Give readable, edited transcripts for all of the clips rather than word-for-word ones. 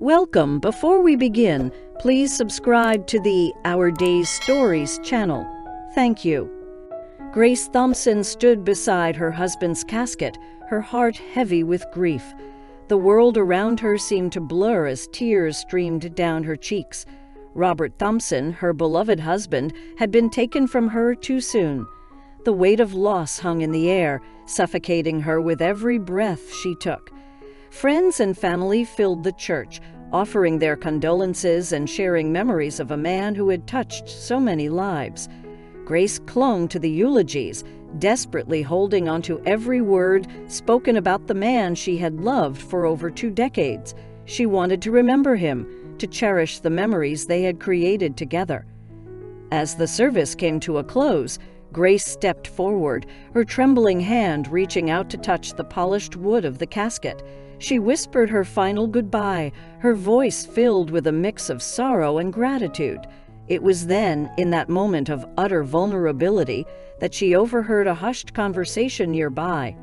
Welcome. Before we begin, please subscribe to the Our Days Stories channel. Thank you. Grace Thompson stood beside her husband's casket, her heart heavy with grief. The world around her seemed to blur as tears streamed down her cheeks. Robert Thompson, her beloved husband, had been taken from her too soon. The weight of loss hung in the air, suffocating her with every breath she took. Friends and family filled the church, offering their condolences and sharing memories of a man who had touched so many lives. Grace clung to the eulogies, desperately holding onto every word spoken about the man she had loved for over 2 decades. She wanted to remember him, to cherish the memories they had created together. As the service came to a close, Grace stepped forward, her trembling hand reaching out to touch the polished wood of the casket. She whispered her final goodbye, her voice filled with a mix of sorrow and gratitude. It was then, in that moment of utter vulnerability, that she overheard a hushed conversation nearby.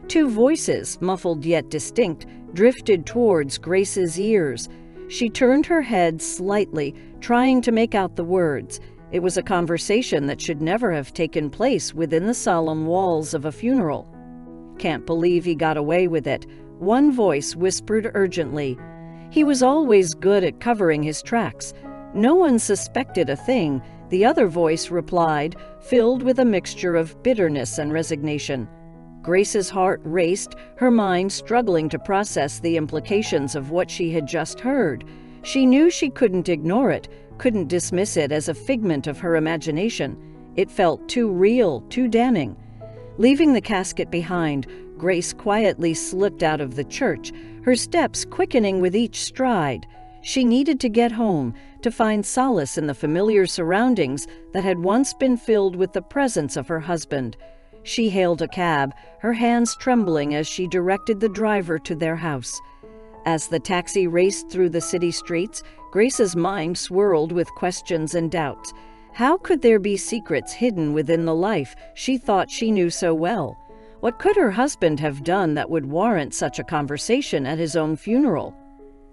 2 voices, muffled yet distinct, drifted towards Grace's ears. She turned her head slightly, trying to make out the words. It was a conversation that should never have taken place within the solemn walls of a funeral. "Can't believe he got away with it," one voice whispered urgently. "He was always good at covering his tracks. No one suspected a thing," the other voice replied, filled with a mixture of bitterness and resignation. Grace's heart raced, her mind struggling to process the implications of what she had just heard. She knew she couldn't ignore it, couldn't dismiss it as a figment of her imagination. It felt too real, too damning. Leaving the casket behind, Grace quietly slipped out of the church, her steps quickening with each stride. She needed to get home, to find solace in the familiar surroundings that had once been filled with the presence of her husband. She hailed a cab, her hands trembling as she directed the driver to their house. As the taxi raced through the city streets, Grace's mind swirled with questions and doubts. How could there be secrets hidden within the life she thought she knew so well? What could her husband have done that would warrant such a conversation at his own funeral?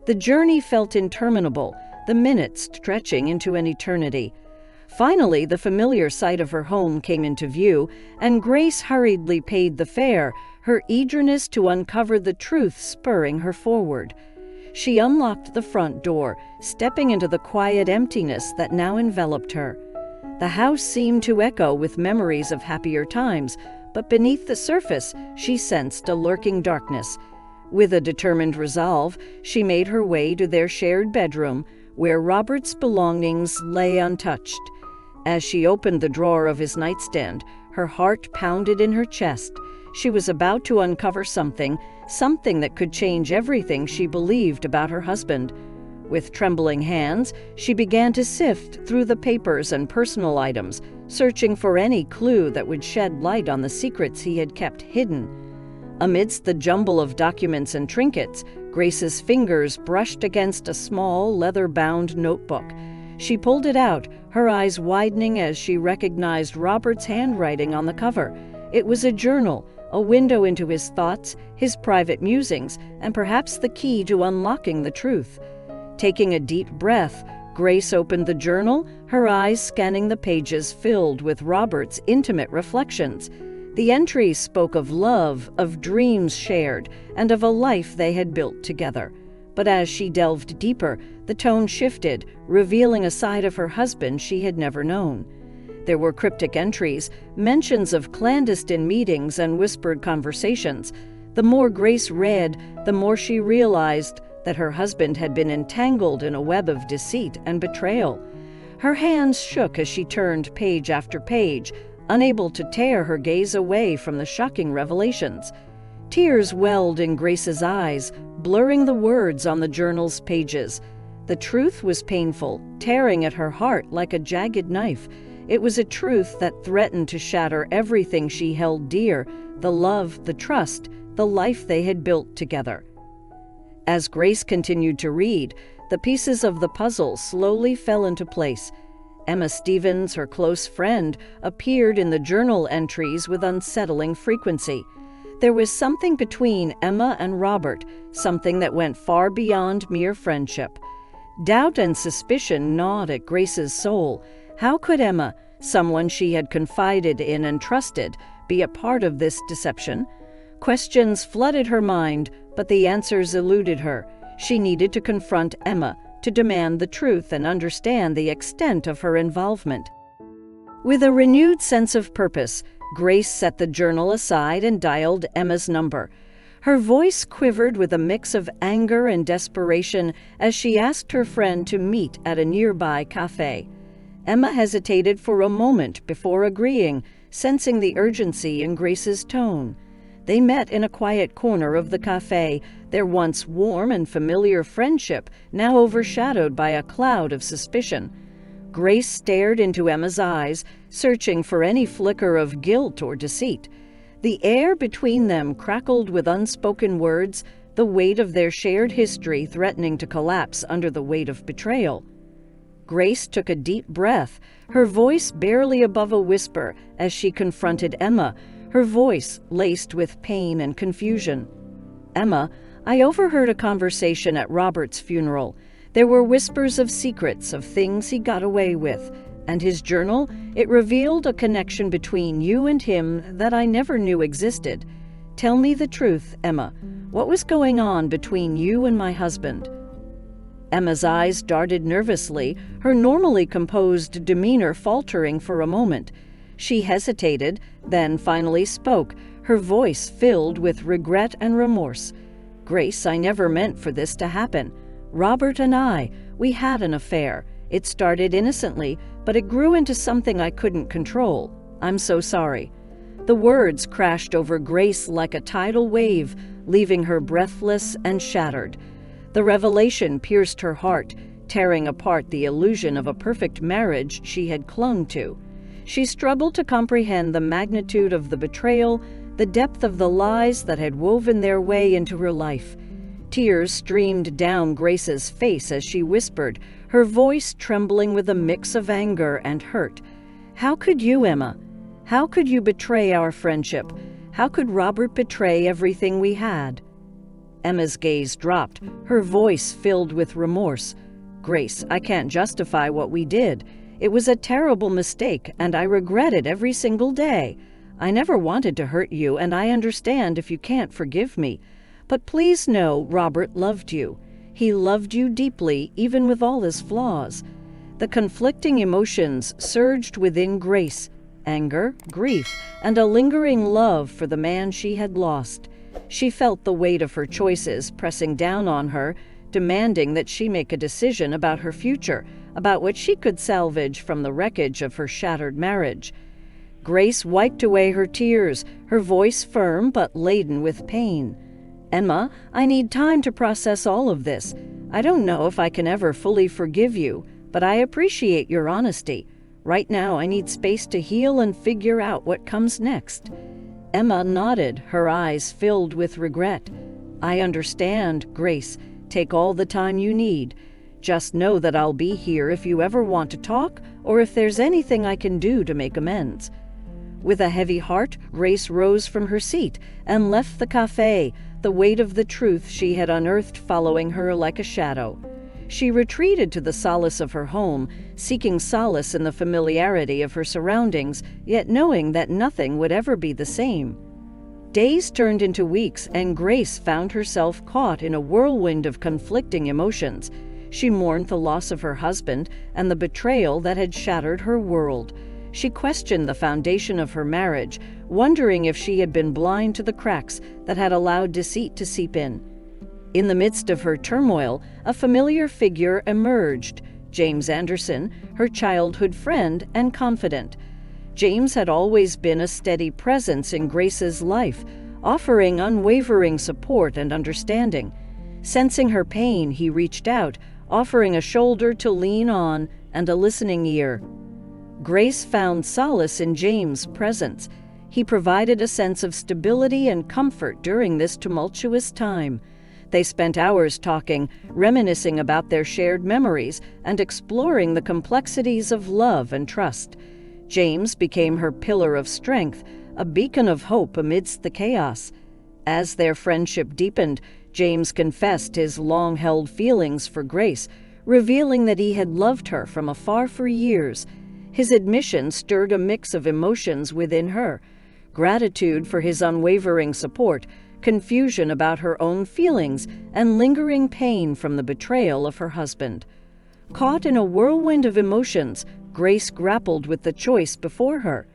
The journey felt interminable, the minutes stretching into an eternity. Finally, the familiar sight of her home came into view, and Grace hurriedly paid the fare, her eagerness to uncover the truth spurring her forward. She unlocked the front door, stepping into the quiet emptiness that now enveloped her. The house seemed to echo with memories of happier times, but beneath the surface, she sensed a lurking darkness. With a determined resolve, she made her way to their shared bedroom, where Robert's belongings lay untouched. As she opened the drawer of his nightstand, her heart pounded in her chest. She was about to uncover something that could change everything she believed about her husband. With trembling hands, she began to sift through the papers and personal items, searching for any clue that would shed light on the secrets he had kept hidden. Amidst the jumble of documents and trinkets, Grace's fingers brushed against a small, leather-bound notebook. She pulled it out, her eyes widening as she recognized Robert's handwriting on the cover. It was a journal, a window into his thoughts, his private musings, and perhaps the key to unlocking the truth. Taking a deep breath, Grace opened the journal, her eyes scanning the pages filled with Robert's intimate reflections. The entries spoke of love, of dreams shared, and of a life they had built together. But as she delved deeper, the tone shifted, revealing a side of her husband she had never known. There were cryptic entries, mentions of clandestine meetings and whispered conversations. The more Grace read, the more she realized that her husband had been entangled in a web of deceit and betrayal. Her hands shook as she turned page after page, unable to tear her gaze away from the shocking revelations. Tears welled in Grace's eyes, blurring the words on the journal's pages. The truth was painful, tearing at her heart like a jagged knife. It was a truth that threatened to shatter everything she held dear, the love, the trust, the life they had built together. As Grace continued to read, the pieces of the puzzle slowly fell into place. Emma Stevens, her close friend, appeared in the journal entries with unsettling frequency. There was something between Emma and Robert, something that went far beyond mere friendship. Doubt and suspicion gnawed at Grace's soul. How could Emma, someone she had confided in and trusted, be a part of this deception? Questions flooded her mind, but the answers eluded her. She needed to confront Emma, to demand the truth and understand the extent of her involvement. With a renewed sense of purpose, Grace set the journal aside and dialed Emma's number. Her voice quivered with a mix of anger and desperation as she asked her friend to meet at a nearby cafe. Emma hesitated for a moment before agreeing, sensing the urgency in Grace's tone. They met in a quiet corner of the cafe, their once warm and familiar friendship now overshadowed by a cloud of suspicion. Grace stared into Emma's eyes, searching for any flicker of guilt or deceit. The air between them crackled with unspoken words, the weight of their shared history threatening to collapse under the weight of betrayal. Grace took a deep breath, her voice barely above a whisper as she confronted Emma, her voice laced with pain and confusion. "Emma, I overheard a conversation at Robert's funeral. There were whispers of secrets, of things he got away with. And his journal, it revealed a connection between you and him that I never knew existed. Tell me the truth, Emma. What was going on between you and my husband?" Emma's eyes darted nervously, her normally composed demeanor faltering for a moment. She hesitated, then finally spoke, her voice filled with regret and remorse. "Grace, I never meant for this to happen. Robert and I, we had an affair. It started innocently, but it grew into something I couldn't control. I'm so sorry." The words crashed over Grace like a tidal wave, leaving her breathless and shattered. The revelation pierced her heart, tearing apart the illusion of a perfect marriage she had clung to. She struggled to comprehend the magnitude of the betrayal, the depth of the lies that had woven their way into her life. Tears streamed down Grace's face as she whispered, her voice trembling with a mix of anger and hurt. "How could you, Emma? How could you betray our friendship? How could Robert betray everything we had?" Emma's gaze dropped, her voice filled with remorse. "Grace, I can't justify what we did. It was a terrible mistake, and I regret it every single day. I never wanted to hurt you, and I understand if you can't forgive me. But please know Robert loved you. He loved you deeply, even with all his flaws." The conflicting emotions surged within Grace: anger, grief, and a lingering love for the man she had lost. She felt the weight of her choices pressing down on her, demanding that she make a decision about her future, about what she could salvage from the wreckage of her shattered marriage. Grace wiped away her tears, her voice firm but laden with pain. "Emma, I need time to process all of this. I don't know if I can ever fully forgive you, but I appreciate your honesty. Right now, I need space to heal and figure out what comes next." Emma nodded, her eyes filled with regret. "I understand, Grace. Take all the time you need. Just know that I'll be here if you ever want to talk or if there's anything I can do to make amends." With a heavy heart, Grace rose from her seat and left the cafe, the weight of the truth she had unearthed following her like a shadow. She retreated to the solace of her home, seeking solace in the familiarity of her surroundings, yet knowing that nothing would ever be the same. Days turned into weeks, and Grace found herself caught in a whirlwind of conflicting emotions. She mourned the loss of her husband and the betrayal that had shattered her world. She questioned the foundation of her marriage, wondering if she had been blind to the cracks that had allowed deceit to seep in. In the midst of her turmoil, a familiar figure emerged: James Anderson, her childhood friend and confidant. James had always been a steady presence in Grace's life, offering unwavering support and understanding. Sensing her pain, he reached out, offering a shoulder to lean on and a listening ear. Grace found solace in James' presence. He provided a sense of stability and comfort during this tumultuous time. They spent hours talking, reminiscing about their shared memories, and exploring the complexities of love and trust. James became her pillar of strength, a beacon of hope amidst the chaos. As their friendship deepened, James confessed his long-held feelings for Grace, revealing that he had loved her from afar for years. His admission stirred a mix of emotions within her: gratitude for his unwavering support, confusion about her own feelings, and lingering pain from the betrayal of her husband. Caught in a whirlwind of emotions, Grace grappled with the choice before her.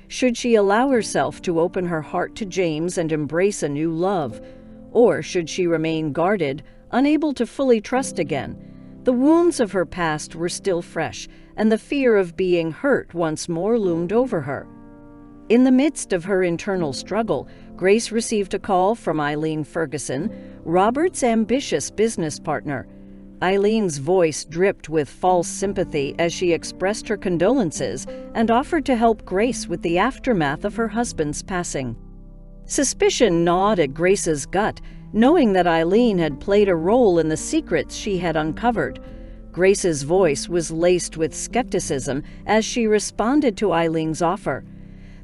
Should she allow herself to open her heart to James and embrace a new love? Or should she remain guarded, unable to fully trust again? The wounds of her past were still fresh, and the fear of being hurt once more loomed over her. In the midst of her internal struggle, Grace received a call from Eileen Ferguson, Robert's ambitious business partner. Eileen's voice dripped with false sympathy as she expressed her condolences and offered to help Grace with the aftermath of her husband's passing. Suspicion gnawed at Grace's gut, knowing that Eileen had played a role in the secrets she had uncovered. Grace's voice was laced with skepticism as she responded to Eileen's offer.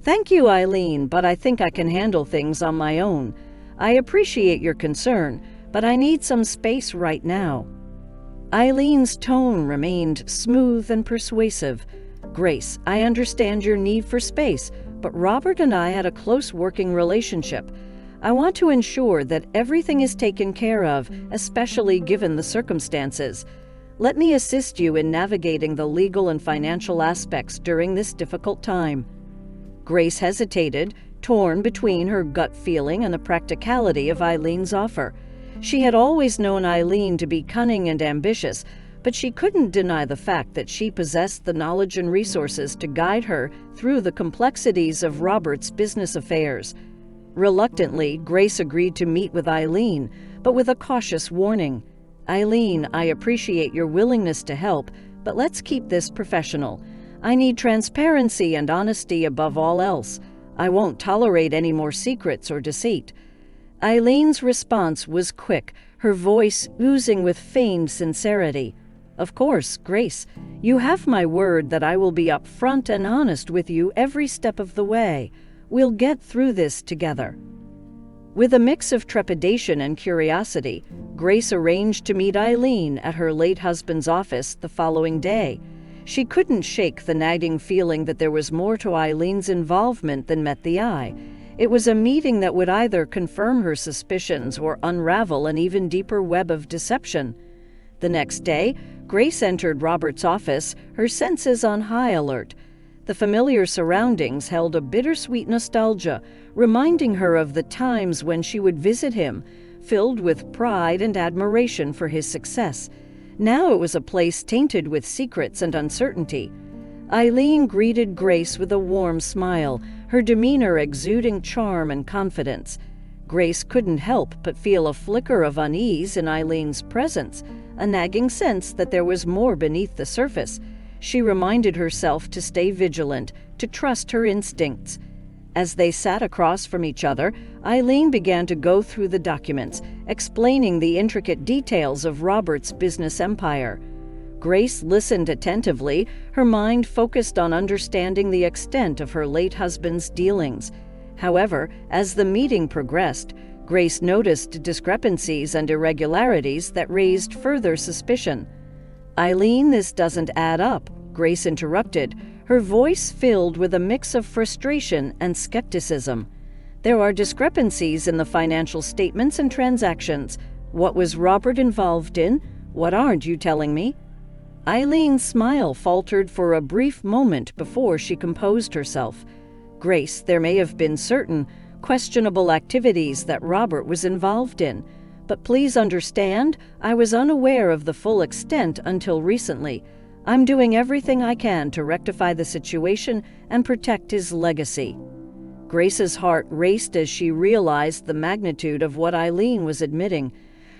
"Thank you, Eileen, but I think I can handle things on my own. I appreciate your concern, but I need some space right now." Eileen's tone remained smooth and persuasive. "Grace, I understand your need for space, but Robert and I had a close working relationship. I want to ensure that everything is taken care of, especially given the circumstances. Let me assist you in navigating the legal and financial aspects during this difficult time." Grace hesitated, torn between her gut feeling and the practicality of Eileen's offer. She had always known Eileen to be cunning and ambitious, but she couldn't deny the fact that she possessed the knowledge and resources to guide her through the complexities of Robert's business affairs. Reluctantly, Grace agreed to meet with Eileen, but with a cautious warning. "Eileen, I appreciate your willingness to help, but let's keep this professional. I need transparency and honesty above all else. I won't tolerate any more secrets or deceit." Eileen's response was quick, her voice oozing with feigned sincerity. "Of course, Grace. You have my word that I will be upfront and honest with you every step of the way. We'll get through this together." With a mix of trepidation and curiosity, Grace arranged to meet Eileen at her late husband's office the following day. She couldn't shake the nagging feeling that there was more to Eileen's involvement than met the eye. It was a meeting that would either confirm her suspicions or unravel an even deeper web of deception. The next day, Grace entered Robert's office, her senses on high alert. The familiar surroundings held a bittersweet nostalgia, reminding her of the times when she would visit him, filled with pride and admiration for his success. Now it was a place tainted with secrets and uncertainty. Eileen greeted Grace with a warm smile, her demeanor exuding charm and confidence. Grace couldn't help but feel a flicker of unease in Eileen's presence, a nagging sense that there was more beneath the surface. She reminded herself to stay vigilant, to trust her instincts. As they sat across from each other, Eileen began to go through the documents, explaining the intricate details of Robert's business empire. Grace listened attentively, her mind focused on understanding the extent of her late husband's dealings. However, as the meeting progressed, Grace noticed discrepancies and irregularities that raised further suspicion. "Eileen, this doesn't add up," Grace interrupted, her voice filled with a mix of frustration and skepticism. "There are discrepancies in the financial statements and transactions. What was Robert involved in? What aren't you telling me?" Eileen's smile faltered for a brief moment before she composed herself. "Grace, there may have been certain questionable activities that Robert was involved in, but please understand, I was unaware of the full extent until recently. I'm doing everything I can to rectify the situation and protect his legacy." Grace's heart raced as she realized the magnitude of what Eileen was admitting.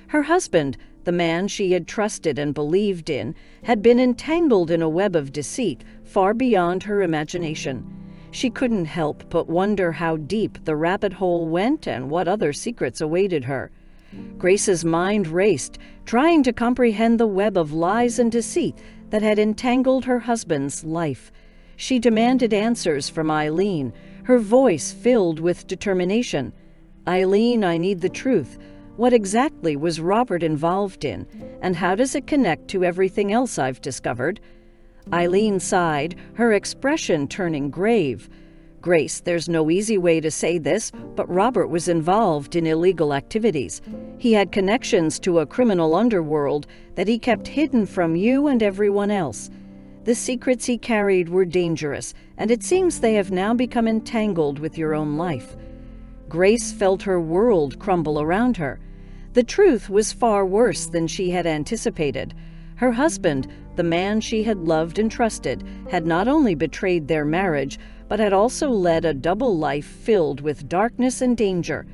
Her husband, the man she had trusted and believed in, had been entangled in a web of deceit far beyond her imagination. She couldn't help but wonder how deep the rabbit hole went and what other secrets awaited her. Grace's mind raced, trying to comprehend the web of lies and deceit that had entangled her husband's life. She demanded answers from Eileen, her voice filled with determination. "Eileen, I need the truth. What exactly was Robert involved in, and how does it connect to everything else I've discovered?" Eileen sighed, her expression turning grave. "Grace, there's no easy way to say this, but Robert was involved in illegal activities. He had connections to a criminal underworld that he kept hidden from you and everyone else. The secrets he carried were dangerous, and it seems they have now become entangled with your own life." Grace felt her world crumble around her. The truth was far worse than she had anticipated. Her husband, the man she had loved and trusted, had not only betrayed their marriage, but had also led a double life filled with darkness and danger.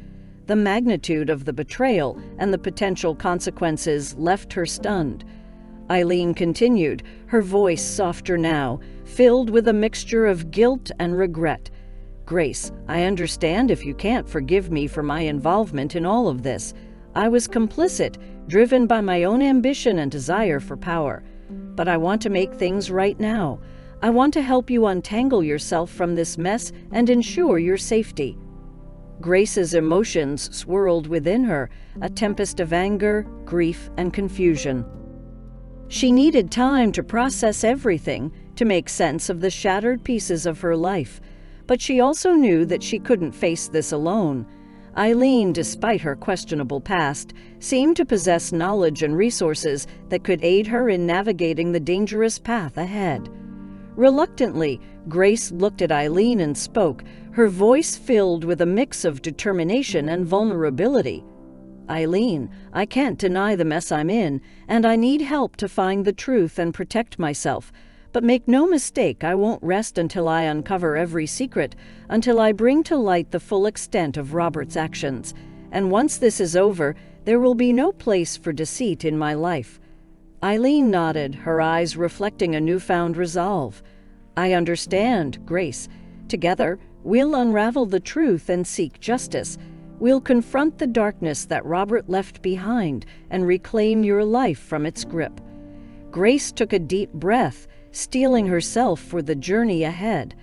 The magnitude of the betrayal and the potential consequences left her stunned. Eileen continued, her voice softer now, filled with a mixture of guilt and regret. "Grace, I understand if you can't forgive me for my involvement in all of this. I was complicit, driven by my own ambition and desire for power. But I want to make things right now. I want to help you untangle yourself from this mess and ensure your safety." Grace's emotions swirled within her, a tempest of anger, grief, and confusion. She needed time to process everything, to make sense of the shattered pieces of her life. But she also knew that she couldn't face this alone. Eileen, despite her questionable past, seemed to possess knowledge and resources that could aid her in navigating the dangerous path ahead. Reluctantly, Grace looked at Eileen and spoke, her voice filled with a mix of determination and vulnerability. "Eileen, I can't deny the mess I'm in, and I need help to find the truth and protect myself. But make no mistake, I won't rest until I uncover every secret, until I bring to light the full extent of Robert's actions. And once this is over, there will be no place for deceit in my life." Eileen nodded, her eyes reflecting a newfound resolve. "I understand, Grace. Together, we'll unravel the truth and seek justice. We'll confront the darkness that Robert left behind and reclaim your life from its grip." Grace took a deep breath, steeling herself for the journey ahead.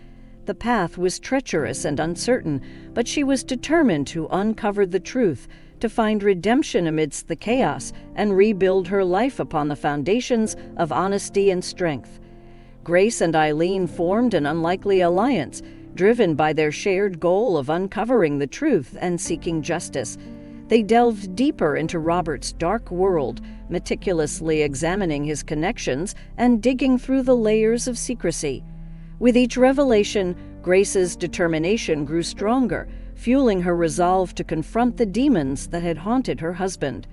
The path was treacherous and uncertain, but she was determined to uncover the truth, to find redemption amidst the chaos, and rebuild her life upon the foundations of honesty and strength. Grace and Eileen formed an unlikely alliance, driven by their shared goal of uncovering the truth and seeking justice. They delved deeper into Robert's dark world, meticulously examining his connections and digging through the layers of secrecy. With each revelation, Grace's determination grew stronger, fueling her resolve to confront the demons that had haunted her husband.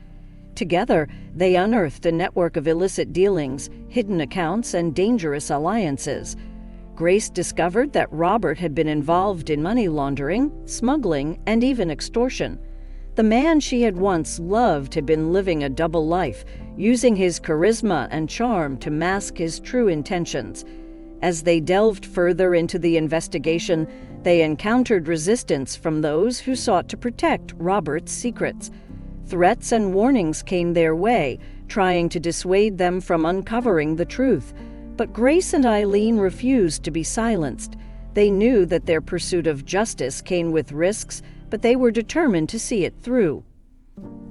Together, they unearthed a network of illicit dealings, hidden accounts, and dangerous alliances. Grace discovered that Robert had been involved in money laundering, smuggling, and even extortion. The man she had once loved had been living a double life, using his charisma and charm to mask his true intentions. As they delved further into the investigation, they encountered resistance from those who sought to protect Robert's secrets. Threats and warnings came their way, trying to dissuade them from uncovering the truth. But Grace and Eileen refused to be silenced. They knew that their pursuit of justice came with risks, but they were determined to see it through.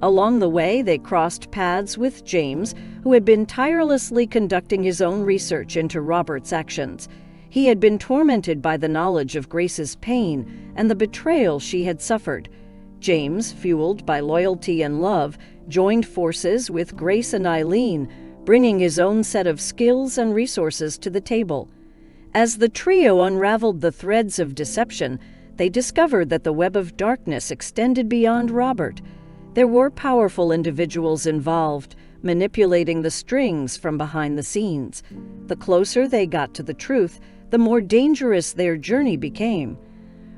Along the way, they crossed paths with James, who had been tirelessly conducting his own research into Robert's actions. He had been tormented by the knowledge of Grace's pain and the betrayal she had suffered. James, fueled by loyalty and love, joined forces with Grace and Eileen, bringing his own set of skills and resources to the table. As the trio unraveled the threads of deception, they discovered that the web of darkness extended beyond Robert. There were powerful individuals involved, manipulating the strings from behind the scenes. The closer they got to the truth, the more dangerous their journey became.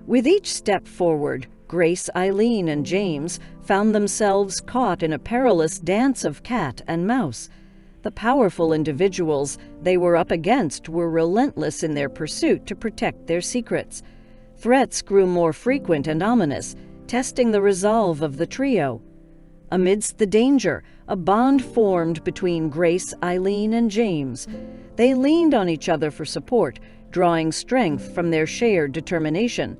With each step forward, Grace, Eileen, and James found themselves caught in a perilous dance of cat and mouse. The powerful individuals they were up against were relentless in their pursuit to protect their secrets. Threats grew more frequent and ominous, testing the resolve of the trio. Amidst the danger, a bond formed between Grace, Eileen, and James. They leaned on each other for support, drawing strength from their shared determination.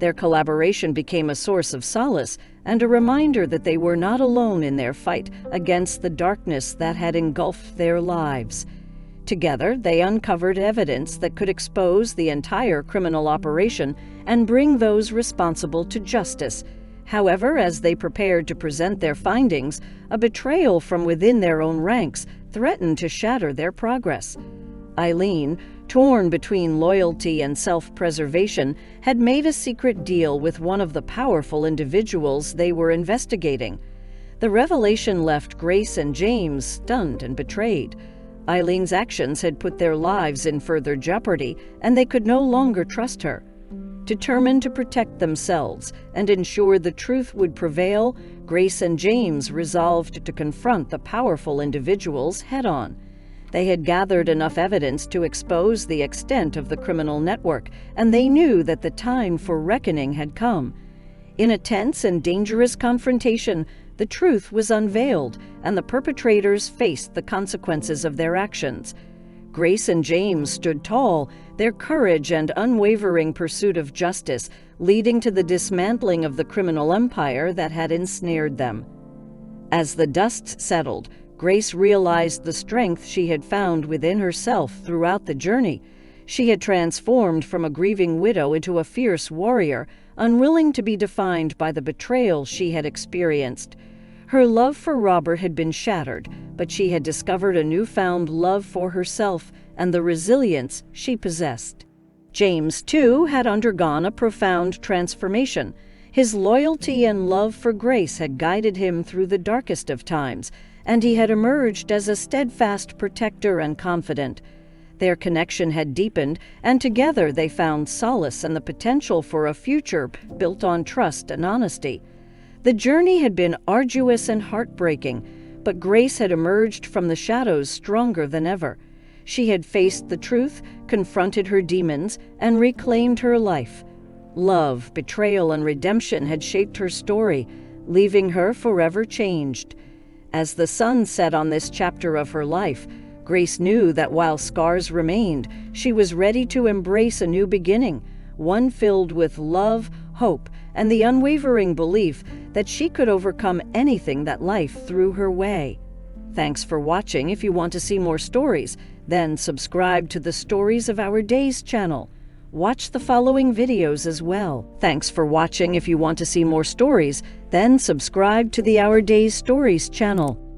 Their collaboration became a source of solace and a reminder that they were not alone in their fight against the darkness that had engulfed their lives. Together, they uncovered evidence that could expose the entire criminal operation and bring those responsible to justice. However, as they prepared to present their findings, a betrayal from within their own ranks threatened to shatter their progress. Eileen, torn between loyalty and self-preservation, had made a secret deal with one of the powerful individuals they were investigating. The revelation left Grace and James stunned and betrayed. Eileen's actions had put their lives in further jeopardy, and they could no longer trust her. Determined to protect themselves and ensure the truth would prevail, Grace and James resolved to confront the powerful individuals head-on. They had gathered enough evidence to expose the extent of the criminal network, and they knew that the time for reckoning had come. In a tense and dangerous confrontation, the truth was unveiled, and the perpetrators faced the consequences of their actions. Grace and James stood tall, their courage and unwavering pursuit of justice leading to the dismantling of the criminal empire that had ensnared them. As the dust settled, Grace realized the strength she had found within herself throughout the journey. She had transformed from a grieving widow into a fierce warrior, unwilling to be defined by the betrayal she had experienced. Her love for Robert had been shattered, but she had discovered a newfound love for herself and the resilience she possessed. James, too, had undergone a profound transformation. His loyalty and love for Grace had guided him through the darkest of times, and he had emerged as a steadfast protector and confidant. Their connection had deepened, and together they found solace and the potential for a future built on trust and honesty. The journey had been arduous and heartbreaking, but Grace had emerged from the shadows stronger than ever. She had faced the truth, confronted her demons, and reclaimed her life. Love, betrayal, and redemption had shaped her story, leaving her forever changed. As the sun set on this chapter of her life, Grace knew that while scars remained, she was ready to embrace a new beginning, one filled with love, hope, and the unwavering belief that she could overcome anything that life threw her way. Thanks for watching. If you want to see more stories, then subscribe to the Stories of Our Days channel. Watch the following videos as well. Thanks for watching. If you want to see more stories, then subscribe to the Our Days Stories channel.